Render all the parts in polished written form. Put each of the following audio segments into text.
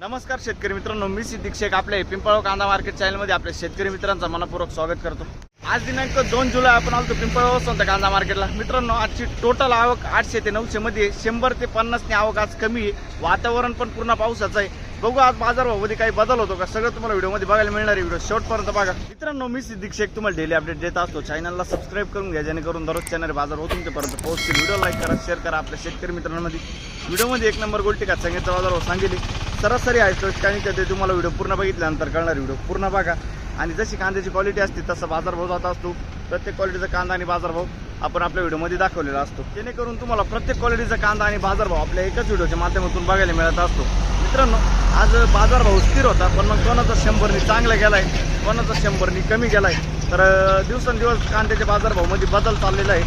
नमस्कार शेतकरी मित्रांनो, मी सिद्दीक शेख आपल्या पिंपळगाव कांदा मार्केट चॅनलमध्ये आपल्या शेतकरी मित्रांचं मनपूर्वक स्वागत करतो। आज दिनांक 2 जुलै आपण आलो पिंपळगाव संत कांदा मार्केटला। मित्रांनो, आजची टोटल आवक 800 ते 900 मध्ये 100 ते 50 ने आवक आज कमी आहे। वातावरण पण पूर्ण पावसाचं आहे। बघू आज बाजारभावामध्ये काही बदल होतो का, सगळं तुम्हाला व्हिडिओमध्ये बघायला मिळणार आहे। व्हिडिओ शेवटपर्यंत बघा। मित्रांनो, मी सिद्दीक शेख तुम्हाला डेली अपडेट देत असतो। चॅनलला सबस्क्राईब करून घ्या, जेणेकरून दररोज चॅनल बाजार होतो तुमच्यापर्यंत पोहोचतील। व्हिडिओ लाईक करा, शेअर करा। आपल्या शेतकरी मित्रांमध्ये व्हिडिओमध्ये 1 नंबर गोल्टी का सांगितलं बाजारभाव सांगितले सरासरी आहे तो काही ते तुम्हाला व्हिडिओ पूर्ण बघितल्यानंतर कळणार। व्हिडिओ पूर्ण बघा आणि जशी कांद्याची क्वालिटी असते तसा बाजारभाव जात असतो। प्रत्येक क्वालिटीचा कांदा आणि बाजारभाव आपण आपल्या व्हिडिओमध्ये दाखवलेला असतो, जेणेकरून तुम्हाला प्रत्येक क्वालिटीचा कांदा आणि बाजारभाव आपल्या एकाच व्हिडिओच्या माध्यमातून बघायला मिळत असतो। मित्रांनो, आज बाजारभाव स्थिर होता, पण मग कोणाचा 100 चांगला गेलाय, कोणाचा 100 कमी गेलाय। तर दिवसेंदिवस कांद्याच्या बाजारभावामध्ये बदल चाललेला आहे।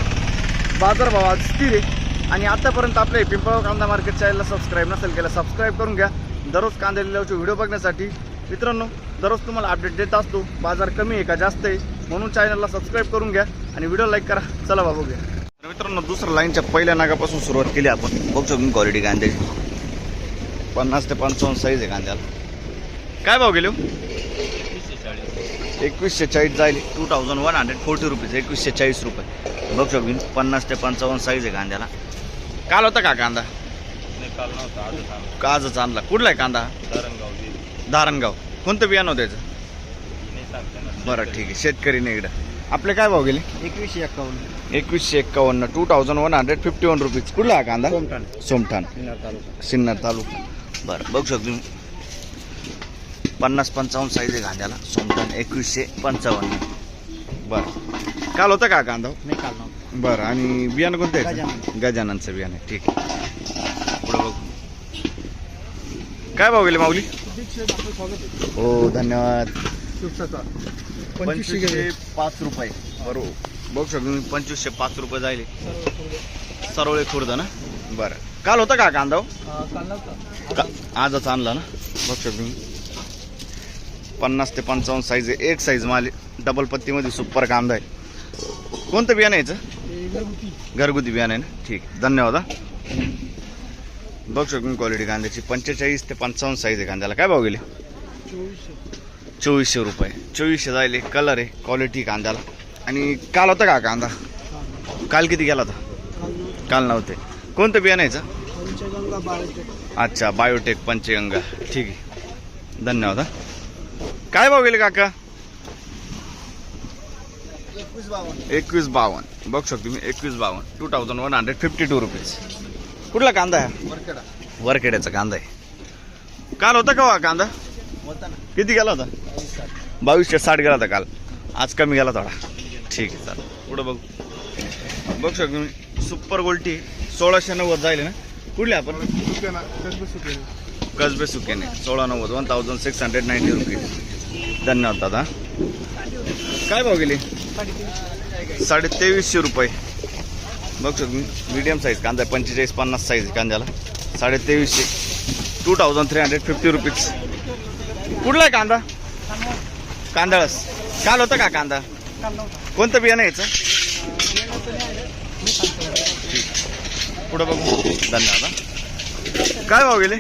बाजारभाव आज स्थिर आहे आणि आतापर्यंत आपल्या पिंपळगाव कांदा मार्केट चॅनलला सबस्क्राईब नसेल केलं सबस्क्राईब करून घ्या, दररोज कांदा लिलावचे व्हिडिओ बघण्यासाठी। मित्रांनो, दररोज तुम्हाला अपडेट देत असतो, बाजार कमी आहे का जास्त आहे, म्हणून चॅनलला सबस्क्राईब करून घ्या आणि व्हिडिओ लाईक करा। चला बाबू घ्या। तर मित्रांनो, दुसऱ्या लाईनच्या पहिल्या नागापासून सुरुवात केली आपण। बघतो मी क्वालिटी कांद्याची 50 ते 55 साईज आहे कांद्याला। काय भाव गेलो? 2140 जाईल, 2140 रुपीज, 2140 रुपये। बघतो मी 50 ते 55 साईज आहे कांद्याला। काल होता का कांदा? काल नव्हता, आजच आणला। कुठला आहे कांदा? धारणगाव। कोणतं बियाणं होतं त्याचं? बरं ठीक आहे, शेतकरी नाही इकडं। आपले काय भाव गेले? 2151 2151, 2151 रुपीज। कुठला हा कांदा? सोमठाण सिन्नर तालुका। बरं, बघू शकतो तुम्ही 50-55 साईज आहे कांद्याला। सोमठाण 2155। बरं, काल होता का कांदा? नाही, काल नव्हता। बरं, आणि बियाणं कोणतं आहे? गजाननचं बियाणं आहे, ठीक आहे। पुढं बघू काय भाव गेले माऊली? हो, धन्यवाद। 2505 रुपये बरोबर। बघू शकतो मी 2505 रुपये जाईल। सरवळे खुर्द ना? बरं, काल होता का कांदा? आजच आणला ना? बघू शकतो मी 50 ते 55 साईज आहे, एक साईज माल डबल पत्तीमध्ये सुपर कांदा आहे। कोणतं बियाणं यायचं? घरगुती बियाणं आहे ना? ठीक, धन्यवाद। बघू शकतो क्वालिटी कांद्याची 45 ते 55 साईज आहे कांद्याला। काय भाव गेले? 2400 रुपये, 2400 जायले। कलर आहे, क्वालिटी कांद्याला। आणि काल होता का कांदा? काल किती गेला होता? काल नव्हते। कोणतं बियाणं यायचं? अच्छा, बायोटेक पंचगंगा, ठीक आहे, धन्यवाद। काय भाव गेले काका? 2152। बघू शकतो मी 2152, 2152 रुपीज। कुठला कांदा आहे? वरखेड्याचा कांदा आहे। काल होता का कांदा? किती गेला होता? 2260 गेला होता काल, आज कमी गेला थोडा, ठीक आहे, चालेल। पुढं बघू बघू शकतो मी सुपर गोल्टी 1690 जाईल ना? कुठले आपण? कसबे सुकेने 1690, 1690 रुपीज। धन्यवाद दादा। काय भाव गेले? 2350 रुपये। बघू शकतो मी मीडियम साईज कांदा आहे, 45-50 साईज कांद्याला 2350, 2350 रुपीज। कुठला आहे कांदा? कांदाळस। काल होता का कांदा? कोणतं बियाणं यायचं? पुढं बघू, धन्यवाद। काय भाव गेले?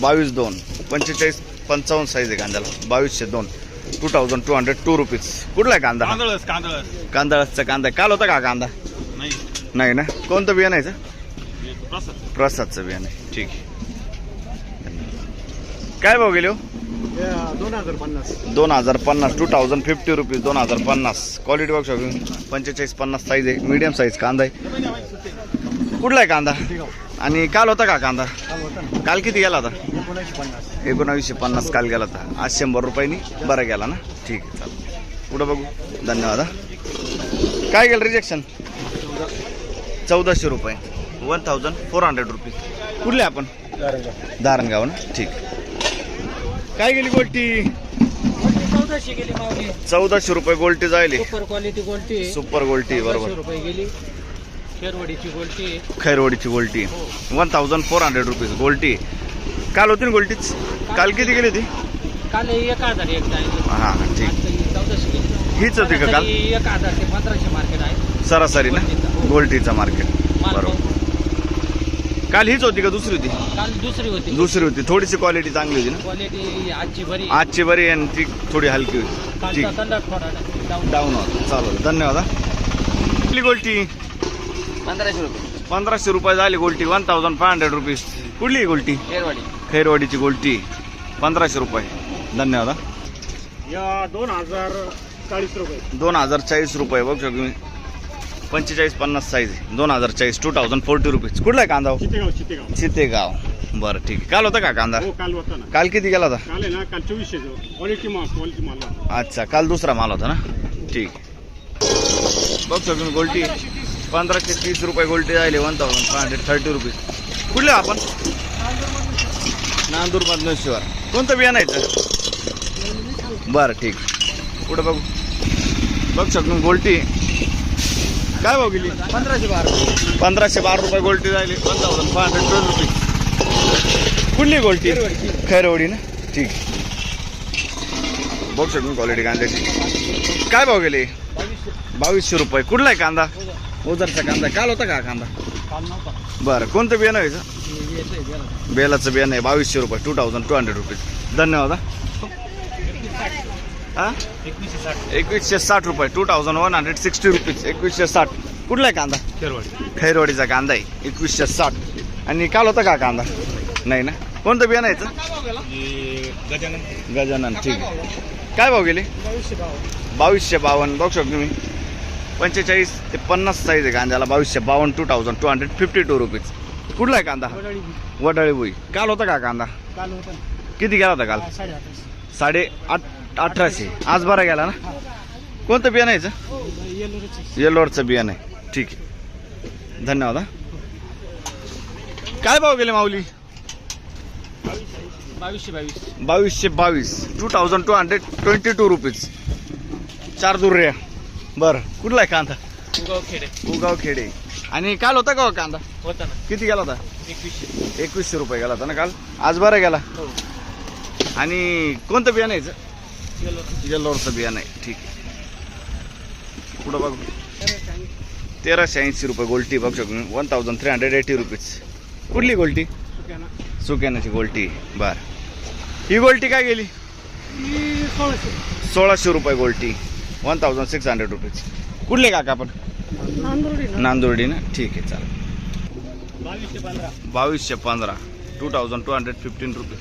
2202, 45-55 साईज आहे कांद्याला, 2202, 2202 रुपीज। कुठला आहे कांदा? कांदाळसचा कांदा आहे। काल होता का कांदा? नाही ना? कोणतं बियाणं यायचं? प्रसादचं बियाणं आहे, ठीक आहे। काय भाव गेले? 2050, 2050 रुपीज, 2050। क्वालिटी बघू शकतो 45-50 साईज आहे, मीडियम साईज कांदा आहे। कुठला आहे कांदा? आणि काल होता का कांदा? काल किती गेला होता? 1950 काल गेला होता, आज 100 रुपयांनी बरा गेला ना? ठीक आहे, चालेल। पुढं बघू, धन्यवाद। काय गेलं रिजेक्शन? 1400 रुपये, 1400 रुपीज। कुठले आपण? धारणगाव ना? ठीक। काय गेली गोल्टी? 1400 गेली मावली, 1400 रुपये गोल्टी जायली। सुपर क्वालिटी गोल्टी, सुपर गोल्टी बरोबर। रुपये गेली। खेरवडीची गोल्टी, खैरवडीची गोल्टी 1400 रुपीज गोल्टी। काल होती ना गोल्टीच? काल किती गेली होती? काल 1001 जाईल। हां ठीक, 1400 गेली। हीच होती का काल? 1000 ते 1500 मार्केट आहे सरासरी ना गोल्टीचा मार्केट, बरोबर। काल हीच होती का दुसरी होती? काल दुसरी होती. दुसरी होती. थोडीशी क्वालिटी चांगली होती ना? क्वालिटी आजची बरी. आजची बरी आहे आणि ती थोडी हलकी होती. ठीक, कालचा कलर थोडा डाऊन होता. चालेल, धन्यवाद हा. कुठली गोल्टी? 1500 रुपये. 1500 रुपये झाली गोल्टी. 1500 रुपीज. कुठली आहे गोल्टी? खेरवाडी. खैरवाडीची गोल्टी 1500 रुपये. धन्यवाद हा. या 2040 रुपये. 2040 रुपये बघू शकतो मी. 45-50 साईज आहे. 2040 2040 रुपीज. कुठला आहे कांदा? चितेगाव. चितेगाव. बरं ठीक आहे. काल होता का कांदा? हो काल होता ना. काल किती गेला होता? काल आहे ना, काल 2400 क्वालिटी माल. अच्छा, काल दुसरा माल होता ना. ठीक आहे. बघू शकतो मी गोल्टी 1530 रुपये गोल्टी झाली. 1530 रुपीज. कुठले आपण? नांदूर मधनं शिवार. कोणतं बियाणं आहे? बरं ठीक. पुढे बघू. बघू शकतो मी गोल्टी काय भाव गेली? 1512 रुपये गोल्टी झाली. 1512 रुपये. कुठली गोल्टी? खैरवाडी ना. ठीक. बघू शकतो क्वालिटी कांद्याची. काय भाव गेले? 2200 रुपये. कुठला आहे कांदा? ओझरचा कांदा. काल होता का कांदा? काल नव्हता. बरं, कोणतं बियाणं व्हायचं? बेलाचं बियाणं आहे. 2200 रुपये. 2200 रुपीज. धन्यवाद हा. 2160 रुपये. 2160 रुपीज. 2160. कुठला आहे कांदा? खैरवाडीचा कांदा आहे. 2160. आणि काल होता का कांदा? नाही ना. कोणतं बियाणं यायचं? गजानन. ठीक आहे. काय भाव गेले? 2252. बघू शकतो मी. 45 ते 50 साईज आहे कांद्याला. 2252. 2252 रुपीज. कुठला आहे कांदा? वडाळी भुई. काल होता का कांदा? काल होता. किती गेला होता काल? 1850. आज बरा गेला ना. कोणतं बियाणं यायचं? येलोरचं बियाणं आहे. ठीक आहे. धन्यवाद हा. काय भाव गेले माऊली? 2222. 2222 रुपीज. 4 दुर्या. बरं, कुठला आहे कांदा? उगाव खेडे. आणि काल होता का कांदा? होता ना. किती गेला होता? 2100 रुपये गेला होता ना काल. आज बरा गेला. आणि कोणतं बियाणं यायचं? येल्लोरचं बियाणं आहे. ठीक आहे. पुढं बघू. 1380 रुपये गोल्टी. बघू शकतो 1380 रुपीज. कुठली गोल्टी? सुक्यानाची गोल्टी. बरं, ही गोल्टी काय गेली? 1600 रुपये गोल्टी. 1600 रुपीज. कुठले काका आपण? नांदुर्डी ना. ठीक आहे, चालेल. 2215. 2215 रुपीज.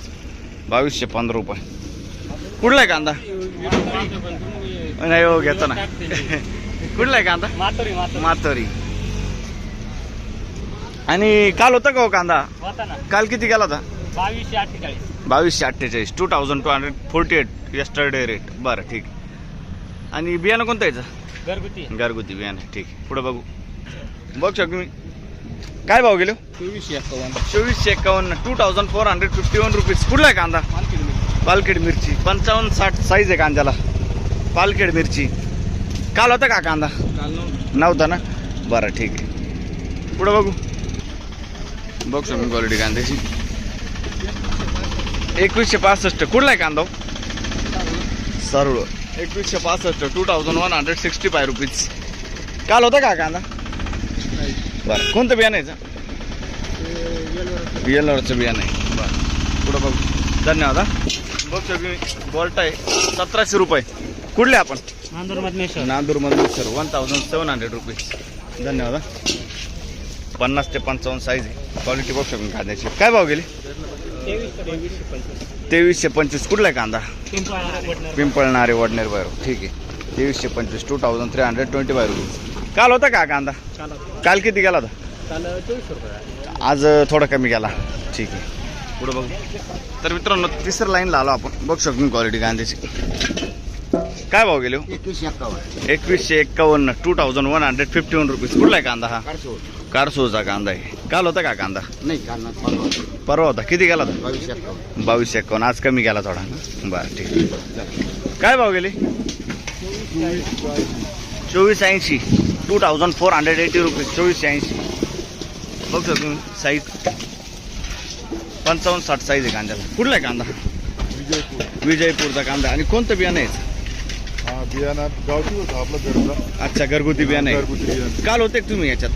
2215 रुपये. कुठला आहे कांदा? नाही हो, घेतो ना. कुठला आहे कांदा? मातोरी. आणि काल होता का हो कांदा? होता ना. काल किती गेला होता? 2248. 2248. 2248 यस्टरडे रेट. बरं ठीक. आणि बियाणं कोणतं यायचं? घरगुती बियाणं. ठीक. पुढे बघू. बघ शकतो मी. काय भाव गेलो? 2451. 2451 रुपीज. कुठला आहे कांदा? पालखेड मिरची. 55-60 साईज आहे कांद्याला. पालखेड मिरची. काल होता का कांदा? नव्हता ना. बरं ठीक आहे. पुढे बघू. बघ शकतो क्वालिटी कांद्याची. 2165. कुठला आहे कांदा? सरळ. 2165. 2165 रुपीज. काल होता का कांदा? बरं, कोणतं बियाणं यायचं? येल्लोरचं बियाणं आहे. बरं, पुढं बघू. धन्यवाद हा. बघ शकतो बॉल्ट आहे. 1700 रुपये. कुठले आपण? नांदूर मधनेश्वर. नांदूर मधनेश्वर. 1700 रुपीज. धन्यवाद हा. 50 ते 55 साईज आहे. क्वालिटी बघ शकून कांद्याची. काय भाव गेले? 2325. कुठला आहे कांदा? पिंपळणारे वडनेर बाहेर. ठीक आहे. 2325. 2325 रुपीज. काल होता का कांदा? काल किती गेला होता? काल 2400 रुपये. आज थोडा कमी गेला. ठीक आहे. पुढं बघू. तर मित्रांनो, तिसऱ्या लाईनला आलो आपण. बघ शकतो क्वालिटी कांद्याची. काय भाव गेले? 2151. 2151 रुपीज. कुठला आहे कांदा हा? कारसूचा कांदा आहे. काल होता का कांदा? नाही काल परवा होता. किती गेला होता? 2251. 2251. आज कमी गेला थोडा. बरं ठीक आहे. काय भाव गेले? 2480. 2480 रुपीज. 2480. बघ सर तुम्ही साईज. 55-60 साईज आहे कांद्याला. कुठला आहे कांदा? विजयपूरचा कांदा. आणि कोणतं बियाणं आहे? बियाणं गावठी होतं आपलं घरचं. अच्छा, घरगुती बियाणं आहे. घरगुती बियाणं. काल होते का तुम्ही याच्यात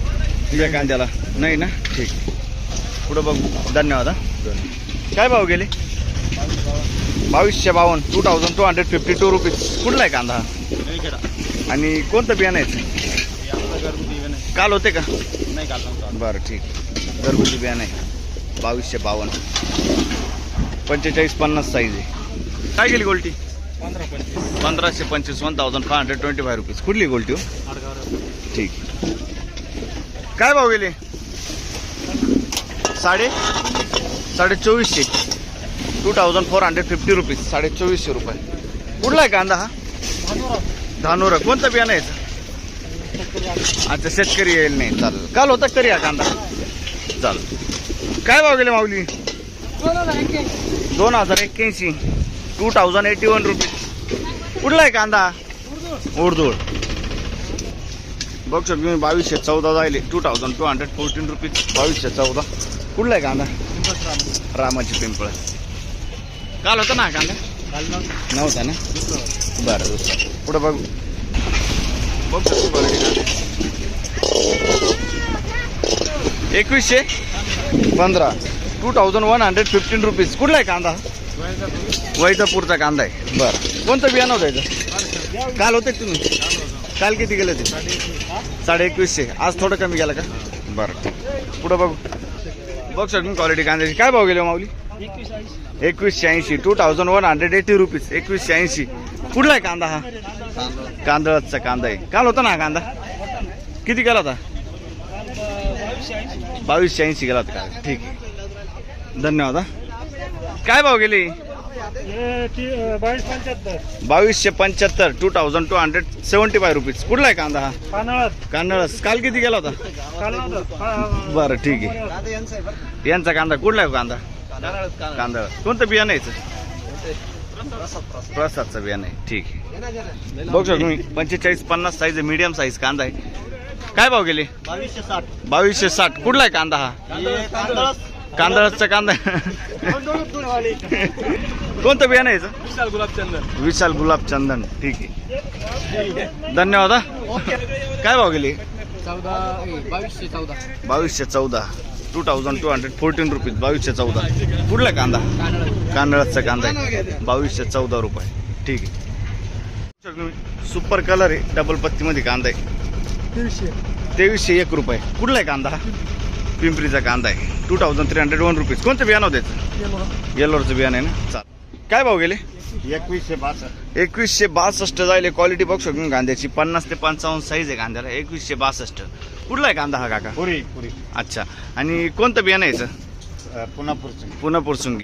तुझ्या कांद्याला? नाही ना. ठीक. पुढं बघू. धन्यवाद हा. काय भाव गेले? 2252 2252 रुपीज. कुठला आहे कांदा हा? आणि कोणतं बियाणं आहे? काल होते का? नाही काल बरं ठीक. घरगुती बियाणं आहे. 2252 45-50 साईज आहे. काय गेली गोल्टी? 1525 1525 रुपीज. कुठली गोल्टी हो? ठीक. काय भाव गेले? 2450 2450 रुपीज. 2450 रुपये. कुठला आहे कांदा हा? धानोरा. कोणतं बियाणं आहे? अच्छा शेतकरी येईल नाही. चालेल. काल होता तरी हा कांदा. चालेल. काय भाव गेले माऊली? 2081 2081 रुपीज. कुठला आहे कांदा? उर्दूळ. बघ शकतो मी 2214 जायले 2214 रुपीज. 2214. कुठला आहे कांदा? रामाची पिंपळ. काल होता ना कांदा? नव्हता ना. बरं दुसरा. पुढं बघू. बघ शकतो क्वालिटी. 2115 2115 रुपीज. कुठला आहे कांदा? वैजापूरचा कांदा आहे. बरं. कोणतं बियाणं होतं याचं? काल होते तुम्ही? काल किती गेले ते? 2150. आज थोडं कमी गेलं का? बरं. पुढं बघू. बघ शकतो क्वालिटी कांद्याची. काय भाव गेले माऊली? 2180 2180 रुपीज. 2180. कुठला आहे कांदा हा? कांदळचा कांदा आहे. काल होता ना हा कांदा? किती गेला होता? 2280 गेला होता काल. ठीक आहे. धन्यवाद हा. काय भाव गेले? 2275 2275 रुपीज. कुठला आहे कांदा हा? कांदळस. काल किती गेला होता? बरं ठीक आहे. यांचा कांदा कुठला आहे कांदा? कांदा. कोणतं बियाणं यायचं? प्रसादचं बियाणं आहे. ठीक आहे. बघू शकतो मी 45-50 साईज आहे. मीडियम साईज कांदा आहे. काय भाव गेले? 2260. कुठला आहे कांदा हा? कांदळचा कांदा. कोणतं बियाणं यायचं? विशाल गुलाबचंदन. ठीक आहे. धन्यवाद हा. काय भाव गेले? 2214 2214 रुपीज. 2214. कुठला कांदा? कांदळाचा कांदा आहे. 2214 रुपये. ठीक आहे. सुपर कलर आहे. डबल पत्तीमध्ये कांदा आहे. 2301 रुपये. कुठला आहे कांदा? पिंपरीचा कांदा आहे. 2301 रुपीज. कोणतं बियाणं होतं? येलोरचं बियाणं आहे ना. चाल. काय भाव गेले? 2162 जायले. क्वालिटी बघू शकतो कांद्याची. 50 ते 55 साईज आहे कांद्याला. 2162. कुठला आहे कांदा हा काका? पुरी अच्छा. आणि कोणतं बियाणं यायचं? पुन्हा पुरची. पुन्हा पुरसुंगी.